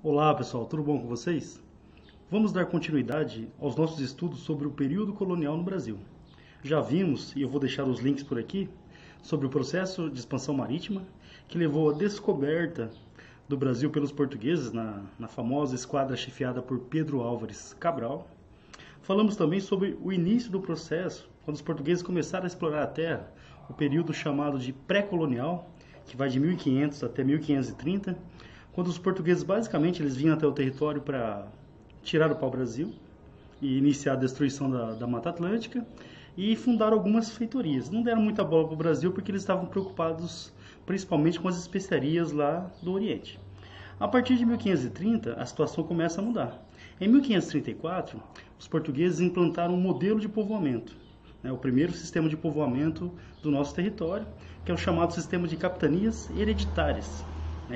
Olá pessoal, tudo bom com vocês? Vamos dar continuidade aos nossos estudos sobre o período colonial no Brasil. Já vimos, e eu vou deixar os links por aqui, sobre o processo de expansão marítima que levou à descoberta do Brasil pelos portugueses na famosa esquadra chefiada por Pedro Álvares Cabral. Falamos também sobre o início do processo, quando os portugueses começaram a explorar a terra, o período chamado de pré-colonial, que vai de 1500 até 1530, quando os portugueses basicamente eles vinham até o território para tirar o pau-brasil e iniciar a destruição da Mata Atlântica e fundaram algumas feitorias. Não deram muita bola para o Brasil porque eles estavam preocupados principalmente com as especiarias lá do Oriente. A partir de 1530, a situação começa a mudar. Em 1534, os portugueses implantaram um modelo de povoamento, o primeiro sistema de povoamento do nosso território, que é o chamado sistema de capitanias hereditárias,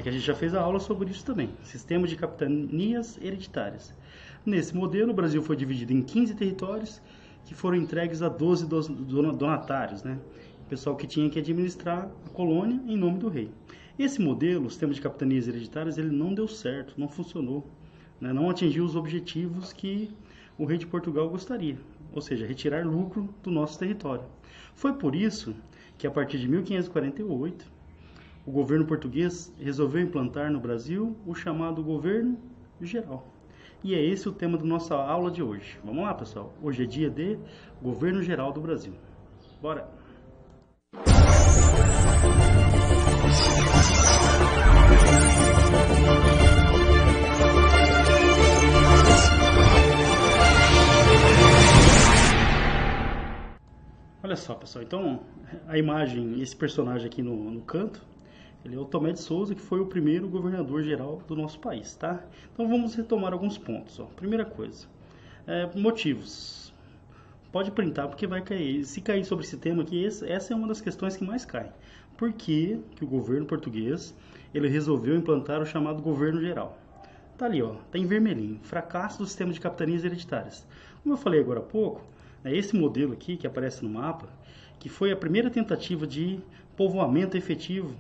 que a gente já fez a aula sobre isso também, sistema de capitanias hereditárias. Nesse modelo, o Brasil foi dividido em 15 territórios, que foram entregues a 12 donatários, o pessoal que tinha que administrar a colônia em nome do rei. Esse modelo, o sistema de capitanias hereditárias, ele não deu certo, não funcionou, não atingiu os objetivos que o rei de Portugal gostaria, ou seja, retirar lucro do nosso território. Foi por isso que, a partir de 1548, o governo português resolveu implantar no Brasil o chamado governo geral. E é esse o tema da nossa aula de hoje. Vamos lá, pessoal? Hoje é dia de governo geral do Brasil. Bora! Olha só, pessoal. Então, a imagem, esse personagem aqui no canto, ele é o Tomé de Souza, que foi o primeiro governador geral do nosso país, tá? Então vamos retomar alguns pontos. Primeira coisa, motivos. Pode printar porque vai cair. Se cair sobre esse tema aqui, essa é uma das questões que mais cai. Por que o governo português ele resolveu implantar o chamado governo geral? Tá ali, tá em vermelhinho. Fracasso do sistema de capitanias hereditárias. Como eu falei agora há pouco, esse modelo aqui que aparece no mapa, que foi a primeira tentativa de povoamento efetivo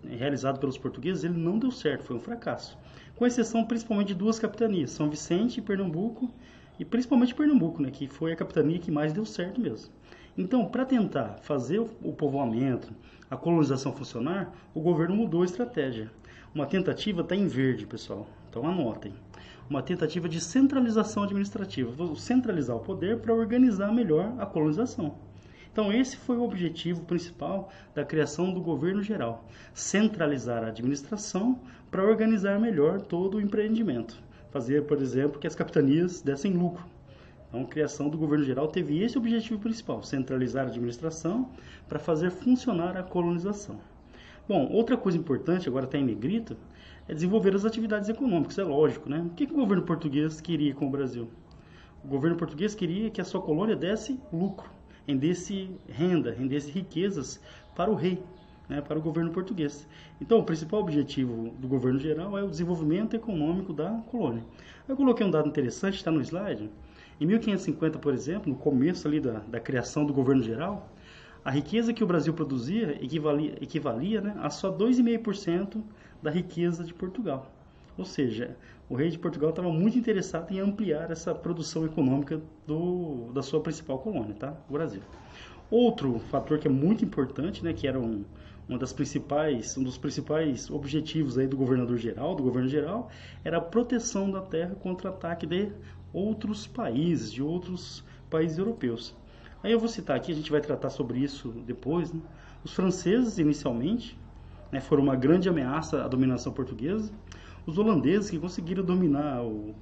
realizado pelos portugueses, ele não deu certo, foi um fracasso. Com exceção principalmente de duas capitanias, São Vicente e Pernambuco, e principalmente Pernambuco, que foi a capitania que mais deu certo mesmo. Então, para tentar fazer o povoamento, a colonização funcionar, o governo mudou a estratégia. Uma tentativa está em verde, pessoal, então anotem. Uma tentativa de centralização administrativa, vou centralizar o poder para organizar melhor a colonização. Então esse foi o objetivo principal da criação do governo geral, centralizar a administração para organizar melhor todo o empreendimento, fazer, por exemplo, que as capitanias dessem lucro. Então a criação do governo geral teve esse objetivo principal, centralizar a administração para fazer funcionar a colonização. Bom, outra coisa importante, agora está em negrito, é desenvolver as atividades econômicas, é lógico, O que o governo português queria com o Brasil? O governo português queria que a sua colônia desse lucro, rendesse renda, rendesse riquezas para o rei, para o governo português. Então, o principal objetivo do governo geral é o desenvolvimento econômico da colônia. Eu coloquei um dado interessante, está no slide. Em 1550, por exemplo, no começo ali da criação do governo geral, a riqueza que o Brasil produzia equivalia a só 2,5% da riqueza de Portugal. Ou seja, o rei de Portugal estava muito interessado em ampliar essa produção econômica da sua principal colônia, o Brasil. Outro fator que é muito importante, que era um dos principais objetivos aí do governo geral, era a proteção da terra contra ataque de outros países europeus. Aí eu vou citar aqui, a gente vai tratar sobre isso depois. Os franceses, inicialmente, foram uma grande ameaça à dominação portuguesa. Os holandeses que conseguiram dominar o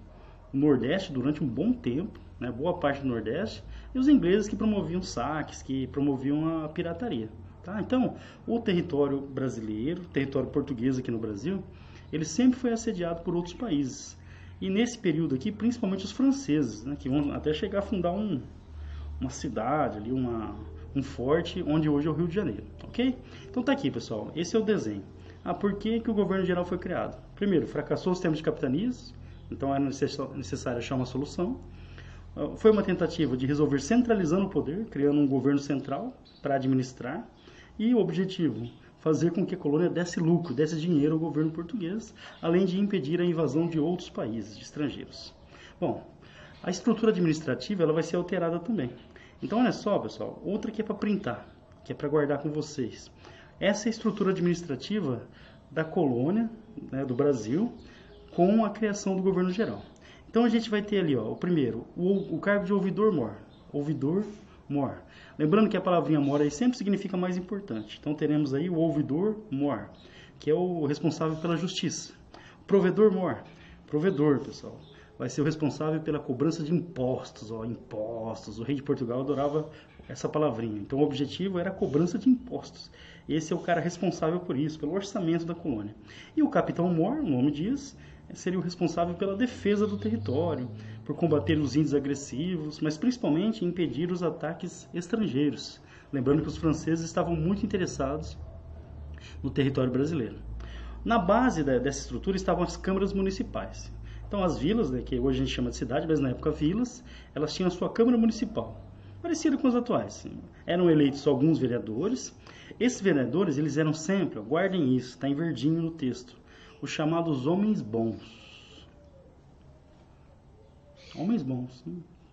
Nordeste durante um bom tempo, boa parte do Nordeste, e os ingleses que promoviam saques, que promoviam a pirataria. Então, o território brasileiro, o território português aqui no Brasil, ele sempre foi assediado por outros países. E nesse período aqui, principalmente os franceses, que vão até chegar a fundar uma cidade, ali, um forte, onde hoje é o Rio de Janeiro, ok? Então tá aqui, pessoal, esse é o desenho. Por que o governo geral foi criado? Primeiro, fracassou o sistema de capitanias, então era necessário achar uma solução. Foi uma tentativa de resolver centralizando o poder, criando um governo central para administrar. E o objetivo, fazer com que a colônia desse lucro, desse dinheiro ao governo português, além de impedir a invasão de outros países, de estrangeiros. Bom, a estrutura administrativa ela vai ser alterada também. Então, olha só, pessoal, outra que é para printar, que é para guardar com vocês. Essa é a estrutura administrativa da colônia, né, do Brasil, com a criação do governo geral. Então, a gente vai ter ali, ó, o primeiro, o cargo de ouvidor-mor. Ouvidor-mor. Lembrando que a palavrinha mor aí sempre significa mais importante. Então, teremos aí o ouvidor-mor, que é o responsável pela justiça. O provedor-mor, provedor, pessoal, vai ser o responsável pela cobrança de impostos, ó, impostos. O rei de Portugal adorava essa palavrinha. Então, o objetivo era a cobrança de impostos. Esse é o cara responsável por isso, pelo orçamento da colônia. E o capitão-mor, o nome diz, seria o responsável pela defesa do território, por combater os índios agressivos, mas principalmente impedir os ataques estrangeiros. Lembrando que os franceses estavam muito interessados no território brasileiro. Na base dessa estrutura estavam as câmaras municipais. Então as vilas, né, que hoje a gente chama de cidade, mas na época vilas, elas tinham a sua câmara municipal, parecida com as atuais. Eram eleitos alguns vereadores. Esses vereadores, eles eram sempre, ó, guardem isso, está em verdinho no texto, os chamados homens bons. Homens bons.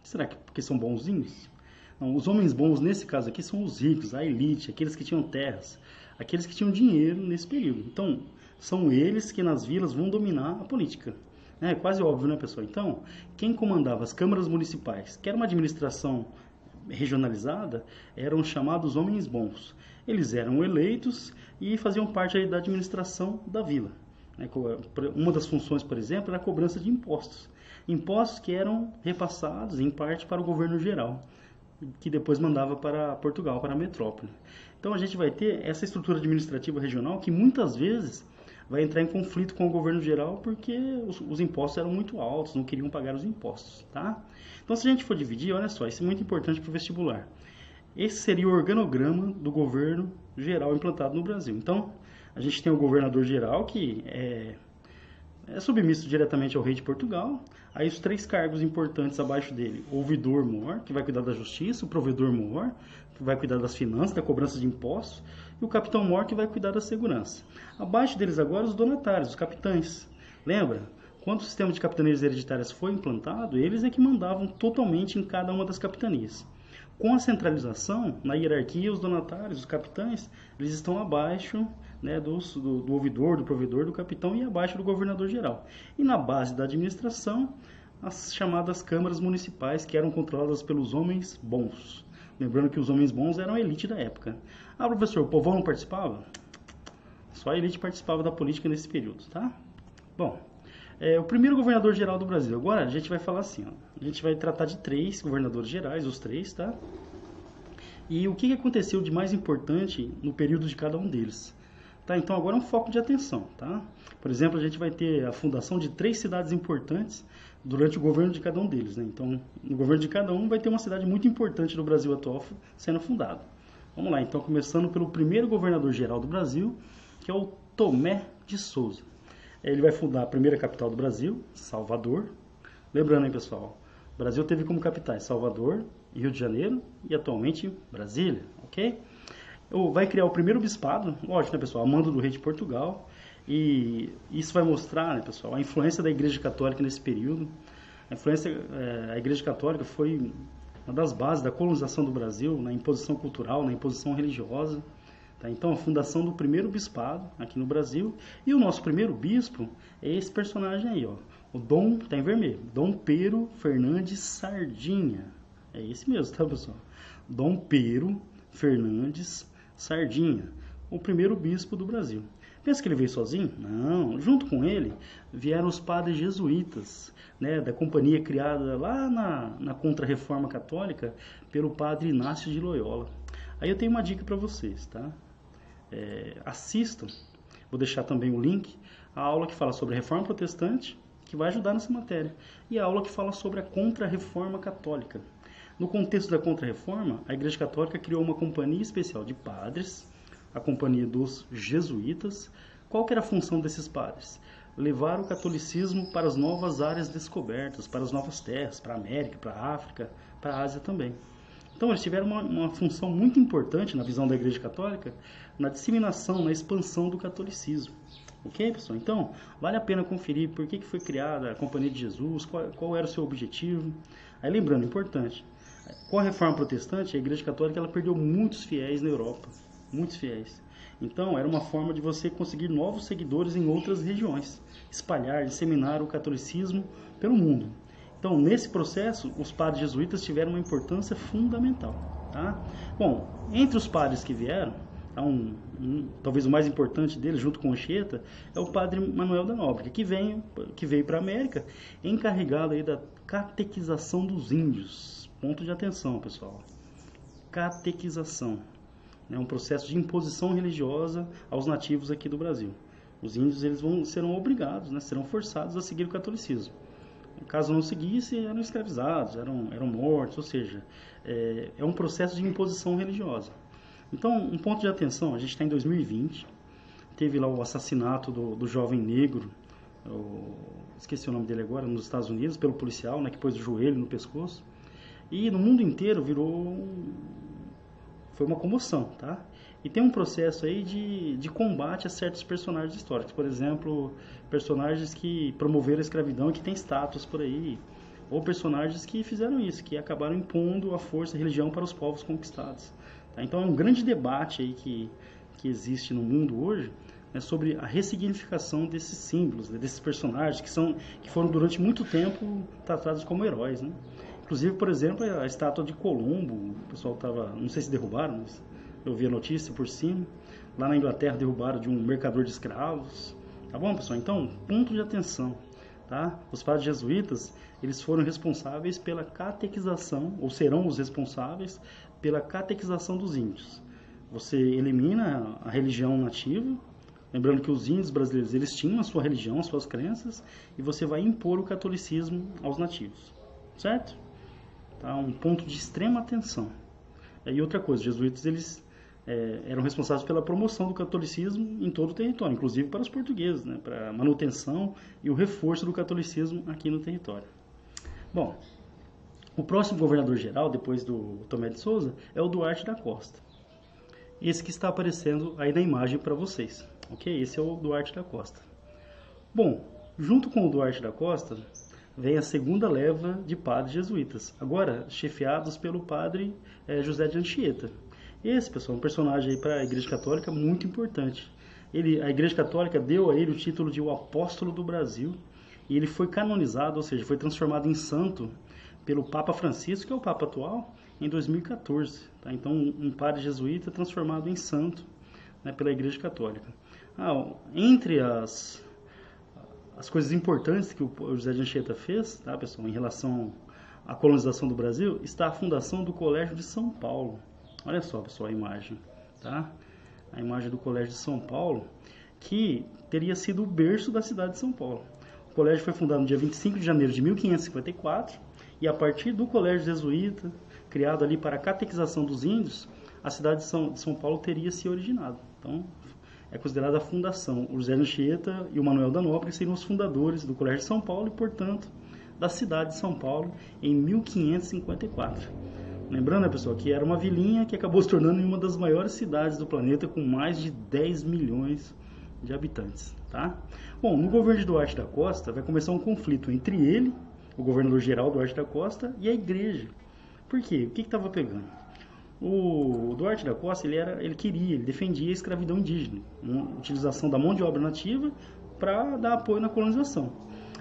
Será que porque são bonzinhos? Não, os homens bons nesse caso aqui são os ricos, a elite, aqueles que tinham terras, aqueles que tinham dinheiro nesse período. Então, são eles que nas vilas vão dominar a política. É quase óbvio, né, pessoal? Então, quem comandava as câmaras municipais, que era uma administração regionalizada, eram chamados homens bons. Eles eram eleitos e faziam parte aí da administração da vila. Uma das funções, por exemplo, era a cobrança de impostos. Impostos que eram repassados, em parte, para o governo geral, que depois mandava para Portugal, para a metrópole. Então, a gente vai ter essa estrutura administrativa regional que, muitas vezes, vai entrar em conflito com o governo geral porque os impostos eram muito altos, não queriam pagar os impostos, tá? Então, se a gente for dividir, olha só, isso é muito importante para o vestibular. Esse seria o organograma do governo geral implantado no Brasil. Então, a gente tem o governador geral, que é submisso diretamente ao rei de Portugal. Aí os três cargos importantes abaixo dele: o ouvidor-mor, que vai cuidar da justiça; o provedor-mor, que vai cuidar das finanças, da cobrança de impostos; e o capitão-mor, que vai cuidar da segurança. Abaixo deles agora os donatários, os capitães. Lembra? Quando o sistema de capitanias hereditárias foi implantado, eles é que mandavam totalmente em cada uma das capitanias. Com a centralização, na hierarquia, os donatários, os capitães, eles estão abaixo, né, do ouvidor, do provedor, do capitão e abaixo do governador geral. E na base da administração, as chamadas câmaras municipais, que eram controladas pelos homens bons. Lembrando que os homens bons eram a elite da época. Ah, professor, o povão não participava? Só a elite participava da política nesse período, tá? Bom, o primeiro governador geral do Brasil. Agora a gente vai falar assim, ó, a gente vai tratar de 3 governadores gerais, os 3, tá? E o que aconteceu de mais importante no período de cada um deles. Tá? Então agora é um foco de atenção, tá? Por exemplo, a gente vai ter a fundação de 3 cidades importantes durante o governo de cada um deles, né? Então, no governo de cada um vai ter uma cidade muito importante do Brasil atual sendo fundada. Vamos lá, então, começando pelo primeiro governador geral do Brasil, que é o Tomé de Souza. Ele vai fundar a primeira capital do Brasil, Salvador. Lembrando, hein, pessoal, o Brasil teve como capitais Salvador e Rio de Janeiro e atualmente Brasília, ok? Vai criar o primeiro bispado, lógico, né, pessoal, a mando do rei de Portugal. E isso vai mostrar, né, pessoal, a influência da Igreja Católica nesse período. A Igreja Católica foi uma das bases da colonização do Brasil, na imposição cultural, na imposição religiosa. Tá? Então, a fundação do primeiro bispado aqui no Brasil. E o nosso primeiro bispo é esse personagem aí, ó, o Dom, tá em vermelho, Dom Pero Fernandes Sardinha. É esse mesmo, tá, pessoal? Dom Pero Fernandes Sardinha, o primeiro bispo do Brasil. Pensa que ele veio sozinho? Não. Junto com ele vieram os padres jesuítas, né, da companhia criada lá na Contra-Reforma Católica pelo padre Inácio de Loyola. Aí eu tenho uma dica para vocês, tá? Assistam, vou deixar também o link, a aula que fala sobre a Reforma Protestante, que vai ajudar nessa matéria, e a aula que fala sobre a Contra-Reforma Católica. No contexto da Contra-Reforma, a Igreja Católica criou uma companhia especial de padres, a Companhia dos Jesuítas. Qual que era a função desses padres? Levar o catolicismo para as novas áreas descobertas, para as novas terras, para a América, para a África, para a Ásia também. Então eles tiveram uma função muito importante na visão da Igreja Católica, na disseminação, na expansão do catolicismo. Ok, pessoal? Então, vale a pena conferir por que foi criada a Companhia de Jesus, qual era o seu objetivo. Aí lembrando, importante, com a Reforma Protestante, a Igreja Católica ela perdeu muitos fiéis na Europa, muitos fiéis. Então, era uma forma de você conseguir novos seguidores em outras regiões, espalhar, disseminar o catolicismo pelo mundo. Então, nesse processo, os padres jesuítas tiveram uma importância fundamental. Tá? Bom, entre os padres que vieram, talvez o mais importante deles, junto com Anchieta, é o padre Manuel da Nóbrega, que veio para a América encarregado aí da catequização dos índios. Ponto de atenção, pessoal. Catequização. É um processo de imposição religiosa aos nativos aqui do Brasil. Os índios serão obrigados, né, serão forçados a seguir o catolicismo. Caso não seguisse, eram escravizados, eram mortos, ou seja, é um processo de imposição religiosa. Então, um ponto de atenção, a gente está em 2020, teve lá o assassinato do jovem negro, esqueci o nome dele agora, nos Estados Unidos, pelo policial, né, que pôs o joelho no pescoço, e no mundo inteiro foi uma comoção, tá? E tem um processo aí de combate a certos personagens históricos, por exemplo, personagens que promoveram a escravidão e que têm status por aí, ou personagens que fizeram isso, que acabaram impondo a força e a religião para os povos conquistados. Tá? Então é um grande debate aí que existe no mundo hoje, né, sobre a ressignificação desses símbolos, né, desses personagens que foram durante muito tempo tratados como heróis, né? Inclusive, por exemplo, a estátua de Colombo, o pessoal não sei se derrubaram, mas eu vi a notícia por cima. Lá na Inglaterra derrubaram de um mercador de escravos. Tá bom, pessoal? Então, ponto de atenção. Tá? Os padres jesuítas, eles foram responsáveis pela catequização, ou serão os responsáveis pela catequização dos índios. Você elimina a religião nativa, lembrando que os índios brasileiros, eles tinham a sua religião, as suas crenças, e você vai impor o catolicismo aos nativos. Certo? Tá? Um ponto de extrema atenção. E outra coisa, os jesuítas eles eram responsáveis pela promoção do catolicismo em todo o território, inclusive para os portugueses, né? Para a manutenção e o reforço do catolicismo aqui no território. Bom, o próximo governador-geral, depois do Tomé de Souza, é o Duarte da Costa. Esse que está aparecendo aí na imagem para vocês. Ok? Esse é o Duarte da Costa. Bom, junto com o Duarte da Costa, vem a segunda leva de padres jesuítas, agora chefiados pelo padre José de Anchieta. Esse, pessoal, é um personagem aí para a Igreja Católica muito importante. A Igreja Católica deu a ele o título de o Apóstolo do Brasil, e ele foi canonizado, ou seja, foi transformado em santo pelo Papa Francisco, que é o Papa atual, em 2014. Tá? Então, um padre jesuíta transformado em santo, né, pela Igreja Católica. Entre as coisas importantes que o José de Anchieta fez, tá, pessoal, em relação à colonização do Brasil, está a fundação do Colégio de São Paulo. Olha só, pessoal, a imagem, tá? A imagem do Colégio de São Paulo, que teria sido o berço da cidade de São Paulo. O colégio foi fundado no dia 25 de janeiro de 1554, e a partir do Colégio Jesuíta, criado ali para a catequização dos índios, a cidade de São Paulo teria se originado. Então, é considerada a fundação. O José de Anchieta e o Manuel da Nóbrega seriam os fundadores do Colégio de São Paulo e, portanto, da cidade de São Paulo em 1554. Lembrando, né, pessoal, que era uma vilinha que acabou se tornando uma das maiores cidades do planeta, com mais de 10 milhões de habitantes. Tá? Bom, no governo de Duarte da Costa vai começar um conflito entre ele, o governador-geral Duarte da Costa, e a igreja. Por quê? O que estava pegando? O Duarte da Costa, ele defendia a escravidão indígena, a utilização da mão de obra nativa para dar apoio na colonização.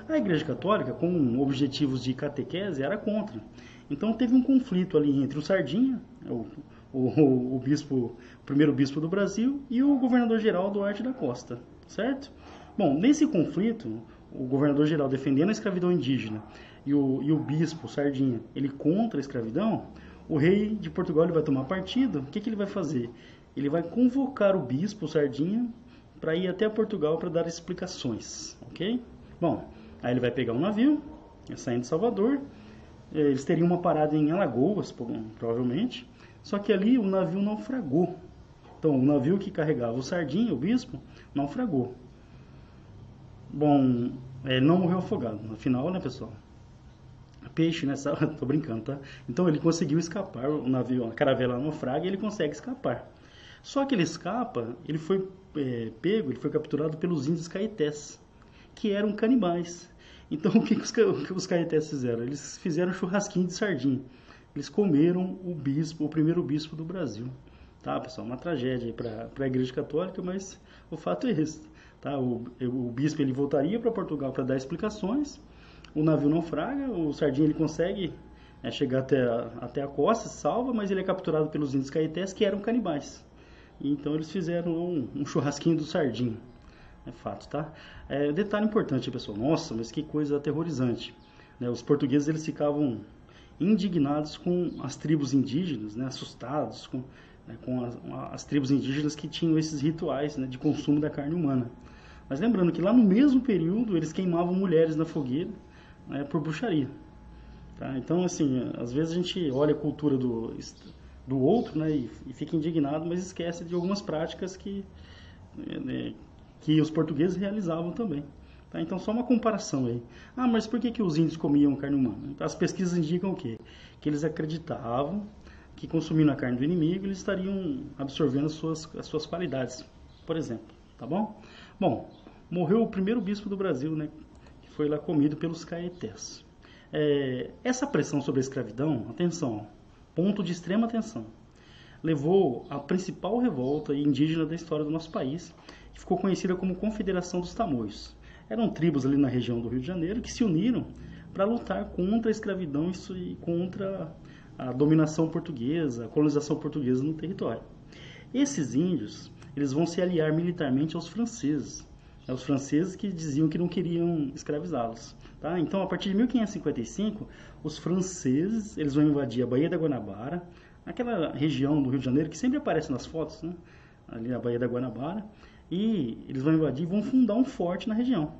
A Igreja Católica, com objetivos de catequese, era contra. Então teve um conflito ali entre o Sardinha, o primeiro bispo do Brasil, e o governador-geral Duarte da Costa, certo? Bom, nesse conflito, o governador-geral defendendo a escravidão indígena e o bispo, Sardinha, ele contra a escravidão, o rei de Portugal ele vai tomar partido. O que ele vai fazer? Ele vai convocar o bispo, Sardinha, para ir até Portugal para dar explicações, ok? Bom, aí ele vai pegar um navio, saindo de Salvador, eles teriam uma parada em Alagoas, provavelmente, só que ali o navio naufragou. Então, o navio que carregava o Sardinha, o bispo, naufragou. Bom, ele não morreu afogado, afinal, né, pessoal? peixe, né? Tô brincando, tá? Então ele conseguiu escapar, o navio, a caravela naufraga, e ele consegue escapar. Só que ele escapa, ele foi pego, ele foi capturado pelos índios caetés, que eram canibais. Então o que os caetés fizeram? Eles fizeram churrasquinho de sardinha. Eles comeram o primeiro bispo do Brasil. Tá, pessoal? Uma tragédia para a Igreja Católica, mas o fato é esse. Tá? O bispo ele voltaria para Portugal para dar explicações. O navio naufraga, o sardinha ele consegue chegar até a costa, se salva, mas ele é capturado pelos índios caetés, que eram canibais. Então eles fizeram um churrasquinho do sardinha. É fato, tá? Detalhe importante, pessoal. Nossa, mas que coisa aterrorizante. Né? Os portugueses eles ficavam indignados com as tribos indígenas, né? Assustados com as tribos indígenas que tinham esses rituais, né, de consumo da carne humana. Mas lembrando que lá no mesmo período eles queimavam mulheres na fogueira, né, por bruxaria. Tá? Então, assim, às vezes a gente olha a cultura do outro, né, e fica indignado, mas esquece de algumas práticas que os portugueses realizavam também. Tá? Então, só uma comparação aí. Ah, mas por que os índios comiam carne humana? As pesquisas indicam o quê? Que eles acreditavam que consumindo a carne do inimigo, eles estariam absorvendo as suas qualidades, por exemplo. Tá bom? Bom, morreu o primeiro bispo do Brasil, né, que foi lá comido pelos caetés. Essa pressão sobre a escravidão, atenção, ponto de extrema atenção, levou à principal revolta indígena da história do nosso país, que ficou conhecida como Confederação dos Tamoios. Eram tribos ali na região do Rio de Janeiro que se uniram para lutar contra a escravidão e contra a dominação portuguesa, a colonização portuguesa no território. Esses índios, eles vão se aliar militarmente aos franceses. Os franceses que diziam que não queriam escravizá-los. Tá? Então, a partir de 1555, os franceses eles vão invadir a Baía da Guanabara, aquela região do Rio de Janeiro que sempre aparece nas fotos, né? Ali na Baía da Guanabara, e eles vão invadir e vão fundar um forte na região.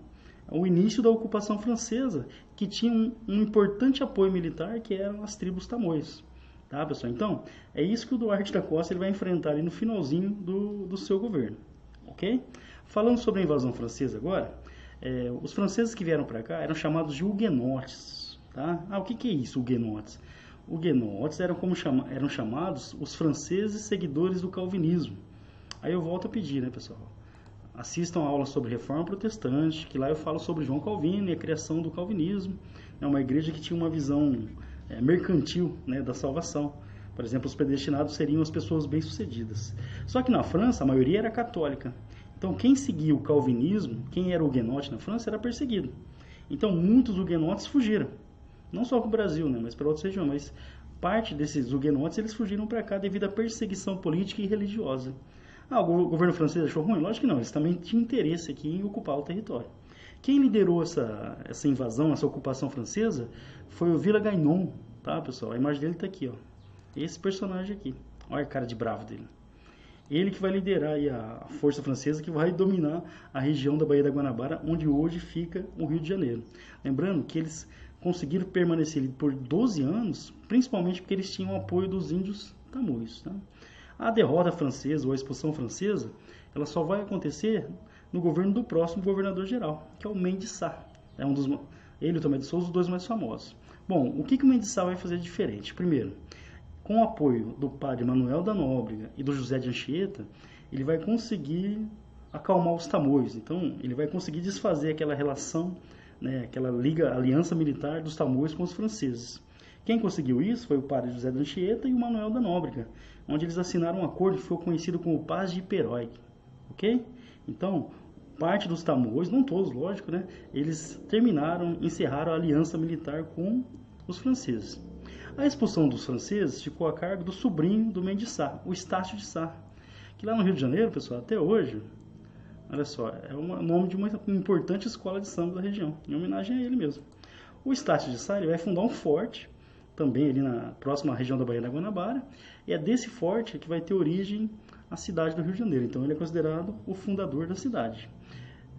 O início da ocupação francesa, que tinha um importante apoio militar, que eram as tribos tamoios. Tá, pessoal? Então, é isso que o Duarte da Costa ele vai enfrentar ali no finalzinho do seu governo. Ok? Falando sobre a invasão francesa agora, os franceses que vieram para cá eram chamados de huguenotes. Tá? O que é isso, huguenotes? Huguenotes eram chamados os franceses seguidores do calvinismo. Aí eu volto a pedir, né, pessoal? Assistam a aula sobre Reforma Protestante, que lá eu falo sobre João Calvino e a criação do calvinismo. É uma igreja que tinha uma visão mercantil, né, da salvação. Por exemplo, os predestinados seriam as pessoas bem-sucedidas. Só que na França, a maioria era católica. Então, quem seguia o calvinismo, quem era huguenote na França, era perseguido. Então, muitos huguenotes fugiram. Não só para o Brasil, né, mas para outras regiões. Mas parte desses huguenotes, eles fugiram para cá devido à perseguição política e religiosa. O governo francês achou ruim? Lógico que não, eles também tinham interesse aqui em ocupar o território. Quem liderou essa invasão, essa ocupação francesa, foi o Villagainon, tá, pessoal? A imagem dele está aqui, ó. Esse personagem aqui. Olha a cara de bravo dele. Ele que vai liderar aí a força francesa que vai dominar a região da Baía da Guanabara, onde hoje fica o Rio de Janeiro. Lembrando que eles conseguiram permanecer ali por 12 anos, principalmente porque eles tinham o apoio dos índios tamoios, tá? A derrota francesa ou a expulsão francesa, ela só vai acontecer no governo do próximo governador-geral, que é o Mendes Sá. Ele e o Tomé de Souza, os dois mais famosos. Bom, o que o Mendes Sá vai fazer diferente? Primeiro, com o apoio do padre Manuel da Nóbrega e do José de Anchieta, ele vai conseguir acalmar os tamoios. Então, ele vai conseguir desfazer aquela relação, né, aquela aliança militar dos tamoios com os franceses. Quem conseguiu isso foi o padre José de Anchieta e o Manuel da Nóbrega, onde eles assinaram um acordo que ficou conhecido como Paz de Iperói. Ok? Então, parte dos tamoios, não todos, lógico, né? Eles encerraram a aliança militar com os franceses. A expulsão dos franceses ficou a cargo do sobrinho do Mendes Sá, o Estácio de Sá, que lá no Rio de Janeiro, pessoal, até hoje, olha só, é o nome de uma importante escola de samba da região, em homenagem a ele mesmo. O Estácio de Sá ele vai fundar um forte, também ali na próxima região da Baía da Guanabara, e é desse forte que vai ter origem a cidade do Rio de Janeiro. Então ele é considerado o fundador da cidade.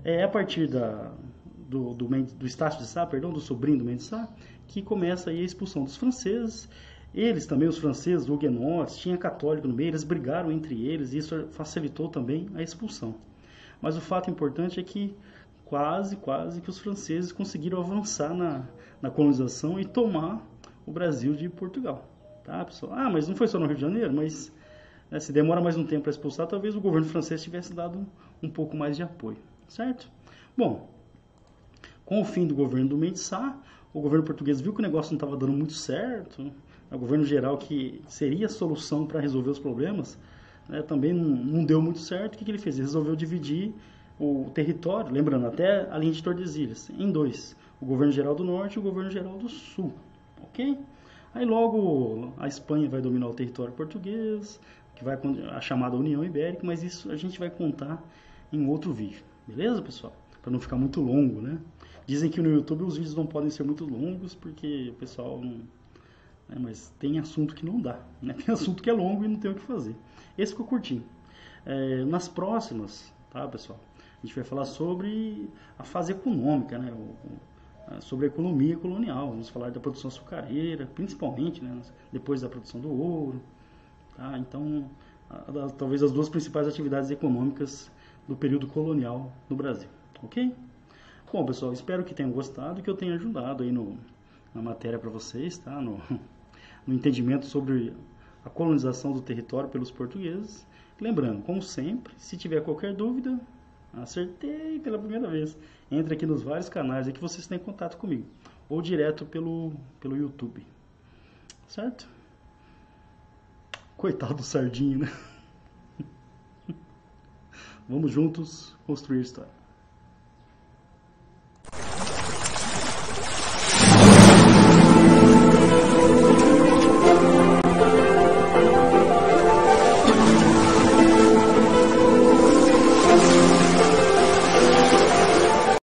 É a partir do Estácio de Sá, do sobrinho do Mendes Sá, que começa aí a expulsão dos franceses. Eles também, os franceses, huguenotes, tinha católico no meio, eles brigaram entre eles e isso facilitou também a expulsão. Mas o fato importante é que quase que os franceses conseguiram avançar na colonização e tomar o Brasil de Portugal. Tá, pessoal? Ah, mas não foi só no Rio de Janeiro, mas né, se demora mais um tempo para expulsar, talvez o governo francês tivesse dado um pouco mais de apoio, certo? Bom, com o fim do governo do Mendes Sá, o governo português viu que o negócio não estava dando muito certo, o governo geral, que seria a solução para resolver os problemas, né, também não deu muito certo. O que ele fez? Ele resolveu dividir o território, lembrando, até a linha de Tordesilhas, em dois: o governo geral do norte e o governo geral do sul, ok? Aí logo a Espanha vai dominar o território português, que vai a chamada União Ibérica, mas isso a gente vai contar em outro vídeo, beleza, pessoal? Para não ficar muito longo, né? Dizem que no YouTube os vídeos não podem ser muito longos, porque o pessoal não... mas tem assunto que não dá, né? Tem assunto que é longo e não tem o que fazer. Esse ficou curtinho. Nas próximas, tá, pessoal? A gente vai falar sobre a fase econômica, né? Sobre a economia colonial. Vamos falar da produção açucareira, principalmente, né? Depois da produção do ouro. Tá? Então, talvez as duas principais atividades econômicas do período colonial no Brasil. Ok? Bom, pessoal, espero que tenham gostado e que eu tenha ajudado aí na matéria para vocês, tá? No entendimento sobre a colonização do território pelos portugueses. Lembrando, como sempre, se tiver qualquer dúvida, acertei pela primeira vez, entre aqui nos vários canais aí que vocês têm contato comigo, ou direto pelo YouTube, certo? Coitado do Sardinha, né? Vamos juntos construir história.